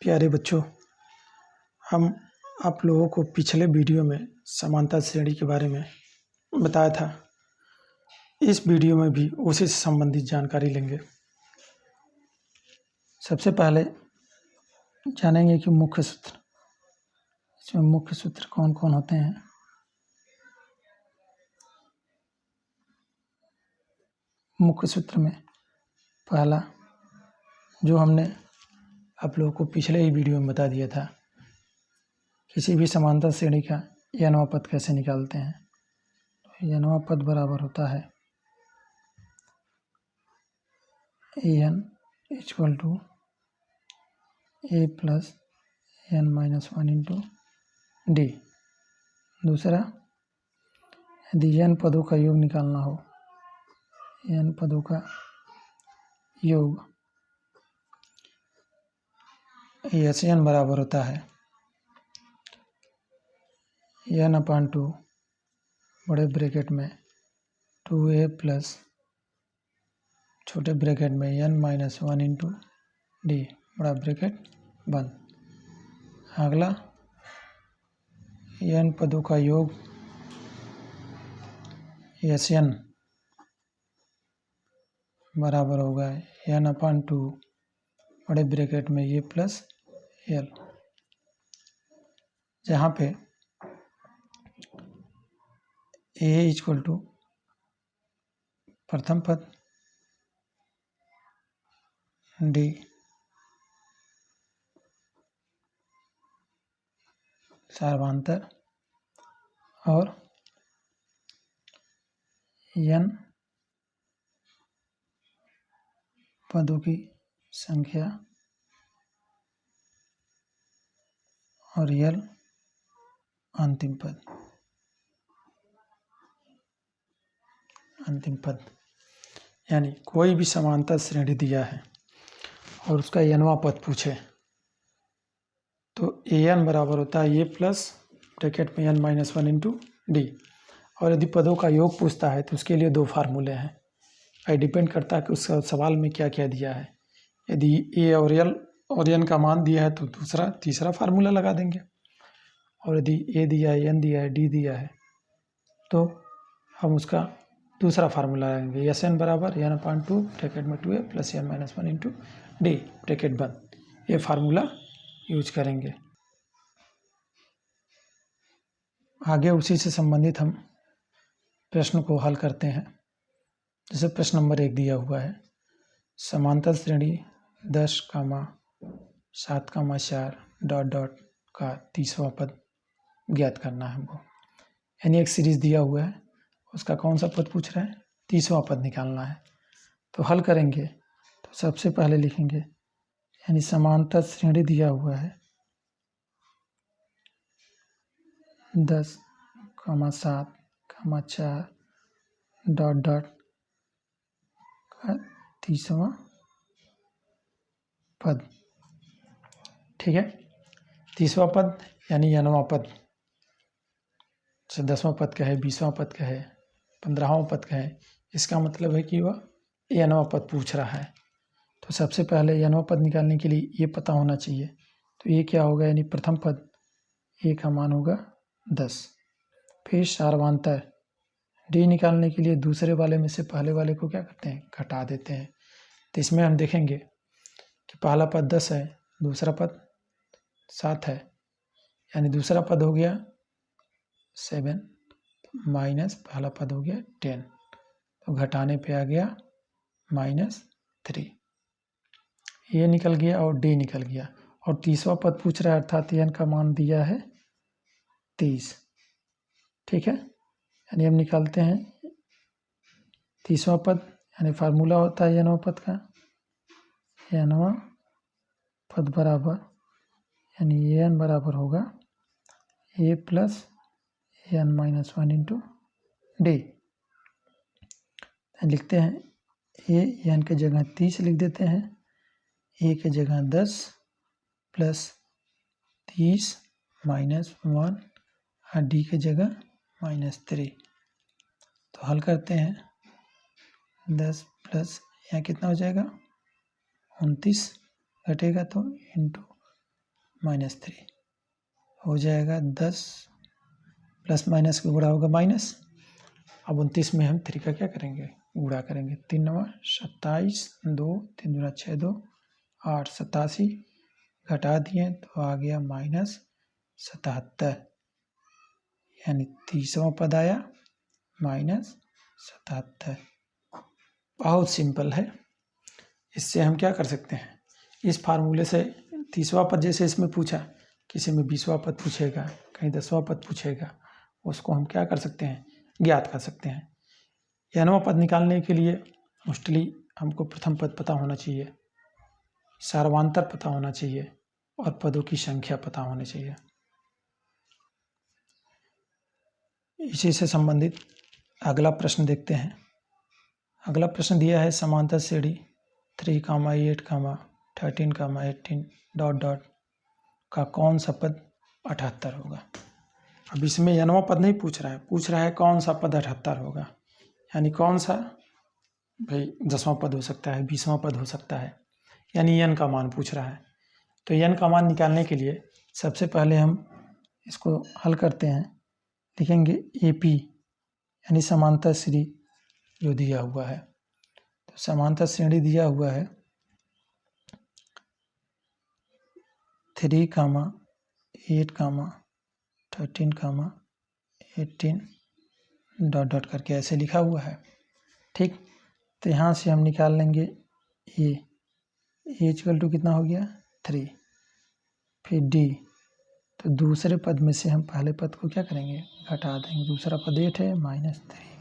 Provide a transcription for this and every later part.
प्यारे बच्चों, हम आप लोगों को पिछले वीडियो में समांतर श्रेणी के बारे में बताया था। इस वीडियो में भी उसी से संबंधित जानकारी लेंगे। सबसे पहले जानेंगे कि मुख्य सूत्र, इसमें मुख्य सूत्र कौन कौन होते हैं। मुख्य सूत्र में पहला जो हमने आप लोगों को पिछले ही वीडियो में बता दिया था, किसी भी समांतर श्रेणी का n वां पद कैसे निकालते हैं। तो n वां पद बराबर होता है n equal to a plus n minus 1 into D. दूसरा, यदि n पदों का योग निकालना हो, n पदों का योग Sn बराबर होता है n/2 बड़े ब्रैकेट में 2a प्लस छोटे ब्रैकेट में n माइनस 1 इंटू डी बड़ा ब्रैकेट बंद। अगला, n पदों का योग Sn बराबर होगा n/2 बड़े ब्रैकेट में a प्लस l, जहाँ पे a इक्वल टू प्रथम पद, d सार्वधातुक और n पदों की संख्या और l अंतिम पद। यानी कोई भी समांतर श्रेणी दिया है और उसका n वां पद पूछे तो an बराबर होता है a प्लस ब्रैकेट में n माइनस 1 इंटू डी। और यदि पदों का योग पूछता है तो उसके लिए दो फार्मूले हैं। ये डिपेंड करता है कि उस सवाल में क्या क्या दिया है। यदि a और l और n का मान दिया है तो तीसरा फार्मूला लगा देंगे, और यदि a दिया है, n दिया है, d दिया है तो हम उसका दूसरा फार्मूला लगाएंगे। Sn बराबर n/2 ब्रैकेट में 2a plus n minus 1 into D bracket बंद। ये फार्मूला यूज करेंगे। आगे उसी से संबंधित हम प्रश्न को हल करते हैं। जैसे प्रश्न नंबर 1 दिया हुआ है, समांतर श्रेणी 10,7,4 डॉट डॉट का 30वां पद ज्ञात करना है हमको। यानी एक सीरीज दिया हुआ है, उसका कौन सा पद पूछ रहा है, 30वां पद निकालना है। तो हल करेंगे तो सबसे पहले लिखेंगे, यानी समांतर श्रेणी दिया हुआ है 10,7,4 डॉट डॉट का 30वां पद। ठीक है, 30वां पद यानी n वां पद। जैसे 10वां पद का है, 20वां पद का है, 15वां पद का है, इसका मतलब है कि वह n वां पद पूछ रहा है। तो सबसे पहले n वां पद निकालने के लिए ये पता होना चाहिए। तो ये क्या होगा, यानी प्रथम पद a का मान होगा 10। फिर सार्वधातुक d निकालने के लिए दूसरे वाले में से पहले वाले को क्या करते हैं, घटा देते हैं। तो इसमें हम देखेंगे कि पहला पद 10 है, दूसरा पद 7 है, यानी दूसरा पद हो गया 7 माइनस पहला पद हो गया 10, तो घटाने पे आ गया -3। ये निकल गया और d निकल गया, और 30वां पद पूछ रहा है, अर्थात n का मान दिया है 30। ठीक है, यानी हम निकालते हैं 30वां पद, यानी फार्मूला होता है n वां पद का, n वां पद बराबर, यानी n बराबर होगा a plus n minus 1 into D. लिखते हैं a, n के जगह 30 लिख देते हैं, a के जगह 10 प्लस 30 माइनस 1 और d के जगह -3। तो हल करते हैं, 10 प्लस यहाँ कितना हो जाएगा 29, घटेगा तो इंटू -3 हो जाएगा 10 प्लस माइनस का गुणा होगा माइनस। अब 29 में हम 3 का क्या करेंगे, गुणा करेंगे। 3 9 27, 2 3 दूना 6 2 8 87 घटा दिए तो आ गया -77, यानी 30वां पद आया -77। बहुत सिंपल है। इससे हम क्या कर सकते हैं, इस फार्मूले से 30वां पद जैसे इसमें पूछा, किसी में 20वां पद पूछेगा, कहीं 10वां पद पूछेगा, उसको हम क्या कर सकते हैं, ज्ञात कर सकते हैं। nवां पद निकालने के लिए मोस्टली हमको प्रथम पद पता होना चाहिए, सार्वंतर पता होना चाहिए और पदों की संख्या पता होनी चाहिए। इसी से संबंधित अगला प्रश्न देखते हैं। अगला प्रश्न दिया है समांतर श्रेणी 3, 8, 13, 18 डॉट डॉट का कौन सा पद 78 होगा। अब इसमें nवां पद नहीं पूछ रहा है, पूछ रहा है कौन सा पद 78 होगा, यानी कौन सा, भाई 10वां पद हो सकता है, 20वां पद हो सकता है, यानी n का मान पूछ रहा है। तो n का मान निकालने के लिए सबसे पहले हम इसको हल करते हैं। लिखेंगे AP यानी समांतर श्रेणी जो दिया हुआ है, तो समांतर श्रेणी दिया हुआ है 3, 8, 13, 18 डॉट डॉट करके ऐसे लिखा हुआ है। ठीक, तो यहाँ से हम निकाल लेंगे ए इक्वल टू कितना हो गया 3, फिर डी, तो दूसरे पद में से हम पहले पद को क्या करेंगे, घटा देंगे। दूसरा पद 8 है -3,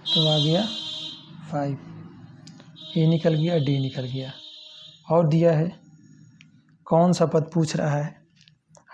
तो आ गया 5, ए निकल गया, डी निकल गया। और दिया है कौन सा पद पूछ रहा है,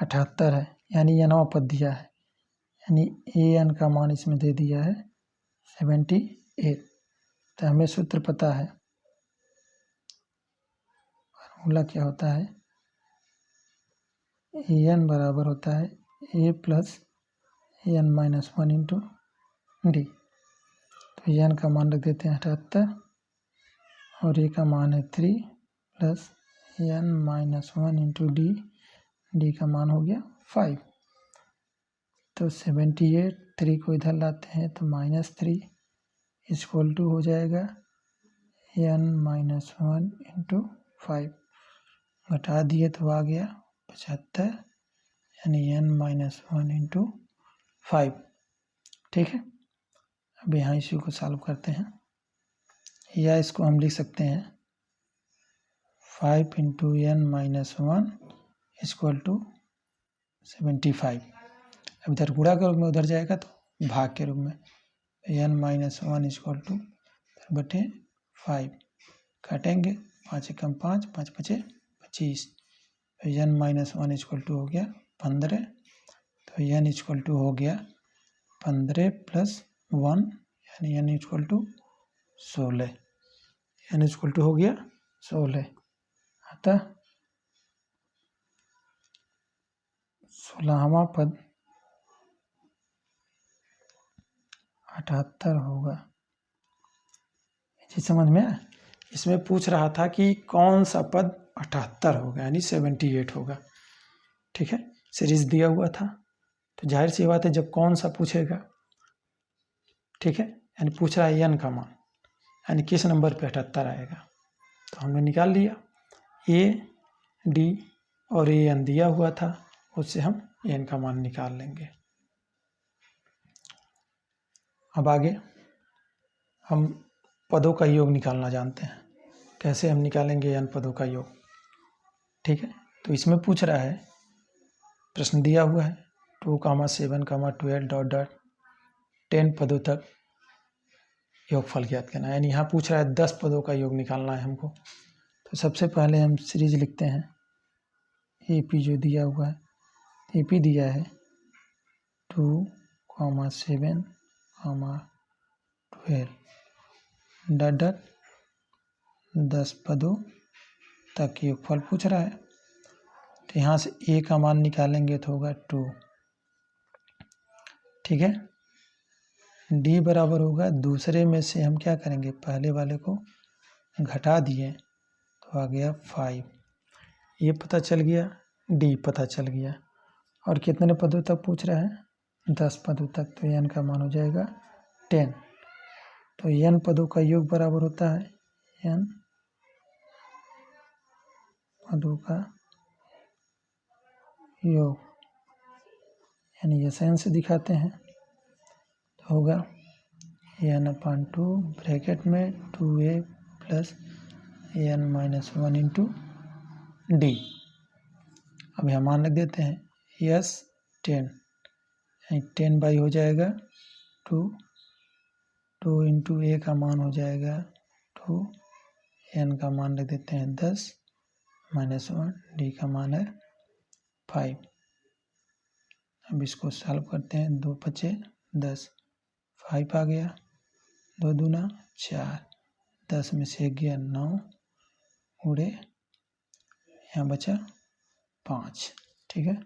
78 है, यानी nवां पद दिया है, यानी an का मान इसमें दे दिया है 78। तो हमें सूत्र पता है, फॉर्मूला क्या होता है, an बराबर होता है a plus n minus 1 into D. तो n का मान रख देते हैं 78 और a का मान है 3 plus n minus 1 into D, D का मान हो गया 5। तो 78, 3 को इधर लाते हैं तो -3 इक्वल टू हो जाएगा n माइनस 1 इंटू 5, घटा दिए तो आ गया 75, यानी n माइनस 1 इंटू 5। ठीक है, अब यहाँ इसी को सॉल्व करते हैं, या इसको हम लिख सकते हैं 5 into n minus 1 equal to 75। अब इधर गुणा के रूप में, उधर जाएगा तो भाग के रूप में, n माइनस 1 इक्वल टू 5 काटेंगे, 5 एकम 5, 5 पचे 25, तो n माइनस 1 इक्वल टू हो गया 15। तो n इक्वल टू हो गया 15 प्लस 1, यानी n equal to 16, n equal to हो गया 16। अतः 16वां पद 78 होगा। जी समझ में आया? इसमें पूछ रहा था कि कौन सा पद 78 होगा, यानी 78 होगा। ठीक है, सीरीज दिया हुआ था, तो जाहिर सी बात है जब कौन सा पूछेगा, ठीक है, यानी पूछ रहा है n का मान, यानी किस नंबर पे 78 आएगा। तो हमने निकाल लिया, ए डी और ए एन दिया हुआ था, उससे हम n का मान निकाल लेंगे। अब आगे हम पदों का योग निकालना जानते हैं। कैसे हम निकालेंगे n पदों का योग? ठीक है, तो इसमें पूछ रहा है, प्रश्न दिया हुआ है 2, 7, 12 डॉट डॉट 10 पदों तक योगफल ज्ञात करना है, यानी यहाँ पूछ रहा है 10 पदों का योग निकालना है हमको। तो सबसे पहले हम सीरीज लिखते हैं, ए पी जो दिया हुआ है, ए पी दिया है 2, 7, 12 डॉट डॉट 10 पदों तक योगफल पूछ रहा है। तो यहाँ से ए का मान निकालेंगे तो होगा 2। ठीक है, डी बराबर होगा, दूसरे में से हम क्या करेंगे, पहले वाले को घटा दिए तो आ गया 5। ये पता चल गया डी पता चल गया। और कितने पदों तक पूछ रहा है? 10 पदों तक। तो n का मान हो जाएगा 10। तो n पदों का योग बराबर होता है n पदों का योग, यानी ये n से दिखाते हैं तो होगा n/2 ब्रैकेट में 2a plus n-1 into D. अब यहाँ मान रख देते हैं यस 10, 10 बाई हो जाएगा 2 इंटू ए का मान हो जाएगा 2, n का मान रख देते हैं 10 -1, डी का मान है 5। अब इसको सॉल्व करते हैं, 2 5 10, 5 आ गया, 2 दूना 4, 10 में से 1 गया 9, उड़े यहाँ बचा 5। ठीक है,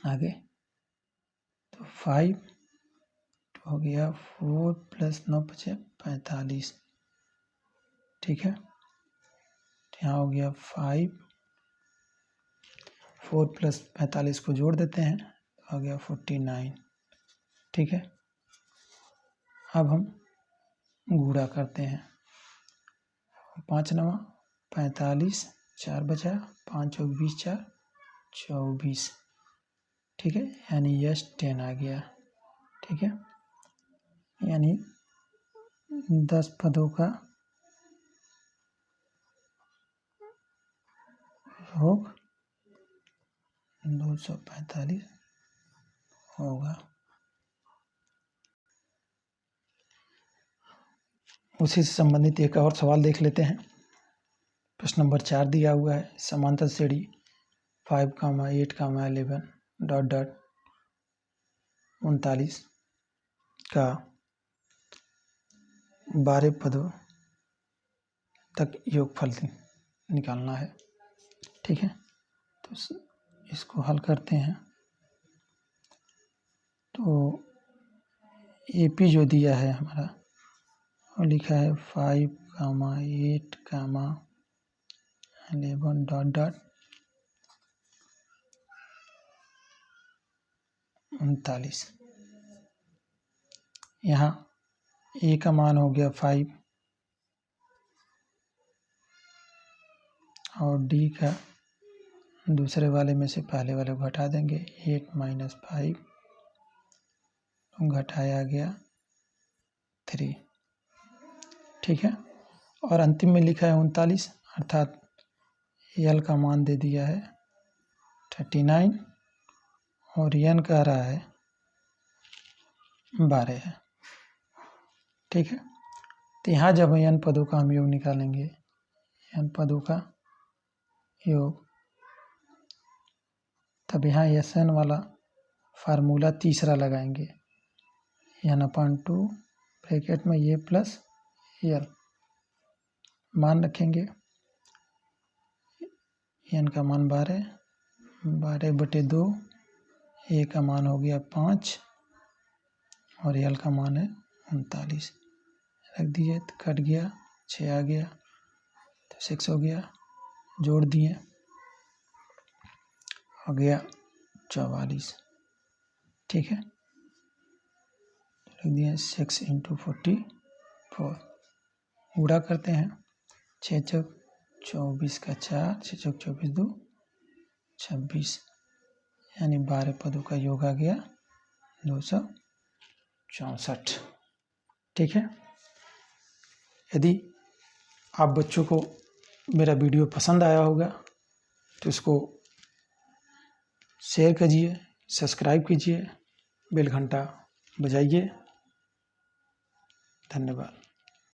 आगे तो 5 हो गया 4 प्लस 9 5 45। ठीक है, यहाँ हो गया 5, 4 प्लस 45 को जोड़ देते हैं तो आ गया 49। ठीक है, अब हम गुणा करते हैं, 5 9 45, 4 बचा, 5 चौक 20, 4 24। ठीक है, यानी यस 10 आ गया। ठीक है, यानी 10 पदों का योग 245 होगा। उसी से संबंधित एक और सवाल देख लेते हैं। प्रश्न नंबर 4 दिया हुआ है, समांतर श्रेणी 5, 8, 11 ... 39 का 12 पदों तक योगफल निकालना है। ठीक है, तो इसको हल करते हैं। तो एपी जो दिया है हमारा, और लिखा है 5, 8, 11 ... 39। यहाँ ए का मान हो गया 5 और डी का दूसरे वाले में से पहले वाले को घटा देंगे, 8 - 5 घटाया गया 3। ठीक है, और अंतिम में लिखा है 39, अर्थात एल का मान दे दिया है 39 और एन कह रहा है 12 है। ठीक है, तो यहाँ जब एन पदों का हम योग निकालेंगे, एन पदों का योग, तब यहाँ एस एन वाला फार्मूला तीसरा लगाएंगे, n/2 ब्रैकेट में ए प्लस एल, मान रखेंगे, एन का मान 12, 12/2, ए का मान हो गया 5 और एल का मान है 39। रख दिए तो कट गया, 6 आ गया तो 6 हो गया, जोड़ दिए हो गया 44। ठीक है, रख दिए 6 × 44, गुणा करते हैं, 6 चौक 24 का 4, 6 चौक 24 2 26, यानी 12 पदों का योग आ गया 264। ठीक है, यदि आप बच्चों को मेरा वीडियो पसंद आया होगा तो इसको शेयर कीजिए, सब्सक्राइब कीजिए, बेल घंटा बजाइए। धन्यवाद।